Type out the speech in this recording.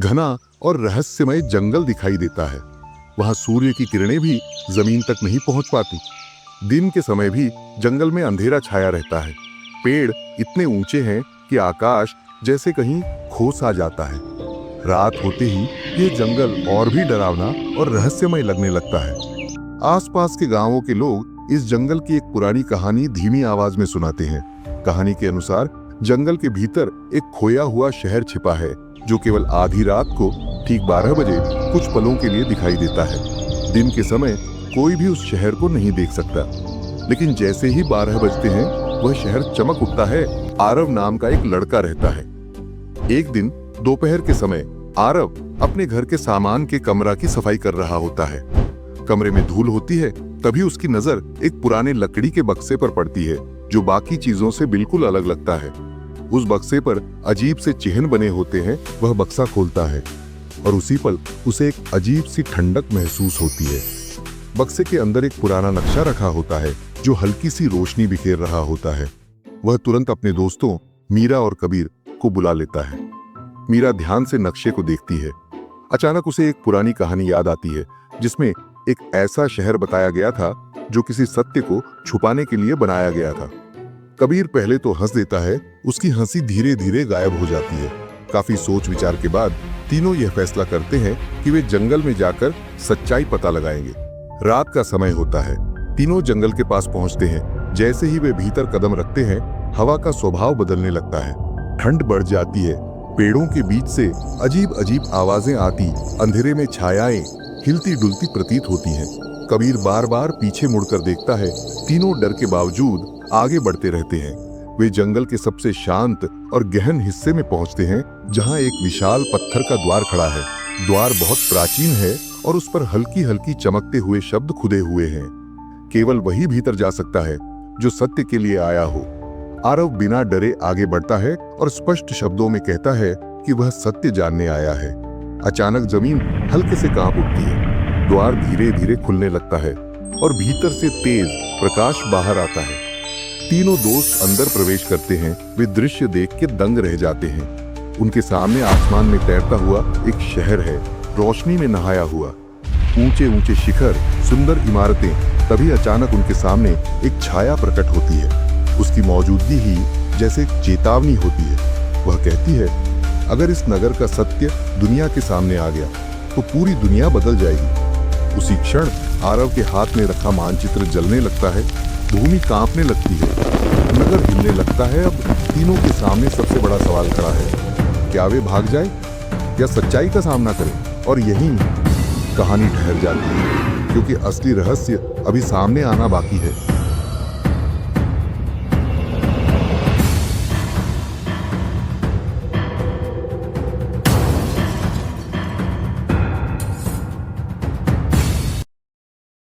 घना और रहस्यमय जंगल दिखाई देता है। वहां सूर्य की किरणें भी जमीन तक नहीं पहुंच पाती। दिन के समय भी जंगल में अंधेरा छाया रहता है। पेड़ इतने ऊंचे हैं कि आकाश जैसे कहीं खो सा जाता है। रात होते ही ये जंगल और भी डरावना और रहस्यमय लगने लगता है। आसपास के गांवों के लोग इस जंगल की एक पुरानी कहानी धीमी आवाज में सुनाते हैं। कहानी के अनुसार जंगल के भीतर एक खोया हुआ शहर छिपा है, जो केवल आधी रात को ठीक 12 बजे कुछ पलों के लिए दिखाई देता है। दिन के समय कोई भी उस शहर को नहीं देख सकता, लेकिन जैसे ही 12 बजते हैं वह शहर चमक उठता है। आरव नाम का एक लड़का रहता है। एक दिन दोपहर के समय आरव अपने घर के सामान के कमरा की सफाई कर रहा होता है। कमरे में धूल होती है, तभी उसकी नजर एक पुराने लकड़ी के बक्से पर पड़ती है, जो बाकी चीजों से बिल्कुल अलग लगता है। उस बक्से पर अजीब से चिन्ह बने होते हैं। वह बक्सा खोलता है और उसी पल उसे एक अजीब सी ठंडक महसूस होती है। बक्से के अंदर एक पुराना नक्शा रखा होता है, जो हल्की सी रोशनी बिखेर रहा होता है। वह तुरंत अपने दोस्तों मीरा और कबीर को बुला लेता है। मीरा ध्यान से नक्शे को देखती है। अचानक उसे एक पुरानी कहानी याद आती है, जिसमें एक ऐसा शहर बताया गया था जो किसी सत्य को छुपाने के लिए बनाया गया था। कबीर पहले तो हंस देता है, उसकी हंसी धीरे धीरे गायब हो जाती है। काफी सोच विचार के बाद तीनों यह फैसला करते हैं कि वे जंगल में जाकर सच्चाई पता लगाएंगे। रात का समय होता है। तीनों जंगल के पास पहुंचते हैं। जैसे ही वे भीतर कदम रखते हैं, हवा का स्वभाव बदलने लगता है। ठंड बढ़ जाती है। पेड़ों के बीच से अजीब अजीब आवाजें आती, अंधेरे में छायाएं हिलती डुलती प्रतीत होती हैं। कबीर बार बार पीछे मुड़कर देखता है। तीनों डर के बावजूद आगे बढ़ते रहते हैं। वे जंगल के सबसे शांत और गहन हिस्से में पहुंचते हैं, जहां एक विशाल पत्थर का द्वार खड़ा है। द्वार बहुत प्राचीन है और उस पर हल्की हल्की चमकते हुए शब्द खुदे हुए हैं। केवल वही भीतर जा सकता है जो सत्य के लिए आया हो। आरव बिना डरे आगे बढ़ता है और स्पष्ट शब्दों में कहता है कि वह सत्य जानने आया है। अचानक जमीन हल्के से कांप उठती है। द्वार धीरे धीरे खुलने लगता है और भीतर से तेज प्रकाश बाहर आता है। तीनों दोस्त अंदर प्रवेश करते हैं। वे दृश्य देख के दंग रह जाते हैं। उनके सामने आसमान में तैरता हुआ एक शहर है, रोशनी में नहाया हुआ। ऊंचे ऊंचे शिखर, सुंदर इमारतें। तभी अचानक उनके सामने एक छाया प्रकट होती है। उसकी मौजूदगी ही जैसे एक चेतावनी होती है। वह कहती है, अगर इस नगर का सत्य दुनिया के सामने आ गया तो पूरी दुनिया बदल जाएगी। उसी क्षण आरव के हाथ में रखा मानचित्र जलने लगता है। भूमि कांपने लगती है। नगर हिलने लगता है। अब तीनों के सामने सबसे बड़ा सवाल खड़ा है, क्या वे भाग जाए या सच्चाई का सामना करें? और यहीं कहानी ठहर जाती है, क्योंकि असली रहस्य अभी सामने आना बाकी है।